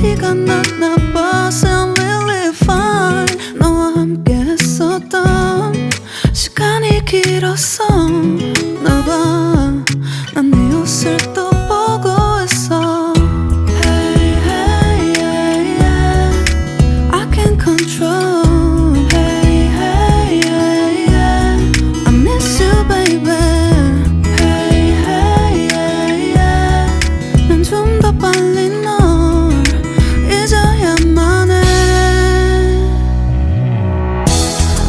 티가 났나 봐. Sound really fine. 너와 함께 했었던 시간이 길었어. 나 봐, 난 네 옷을 또 보고 있어. Hey, hey, yeah, yeah. I can't control. Hey, hey, yeah, yeah. I miss you, baby. Hey, hey, yeah, yeah. 난 좀 더 빨리 널 잊어야만 해.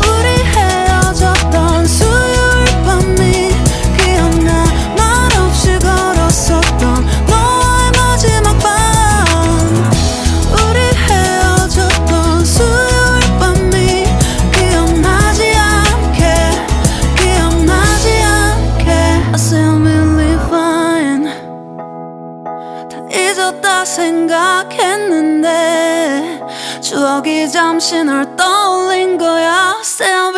우리 헤어졌던 수요일 밤이 기억나. 말없이 걸었었던 너와의 마지막 밤. 우리 헤어졌던 수요일 밤이 기억나지 않게, 기억나지 않게. I sound really fine. 다 잊었다 생각했는데 추억이 잠시 널 떠올린 거야. Sound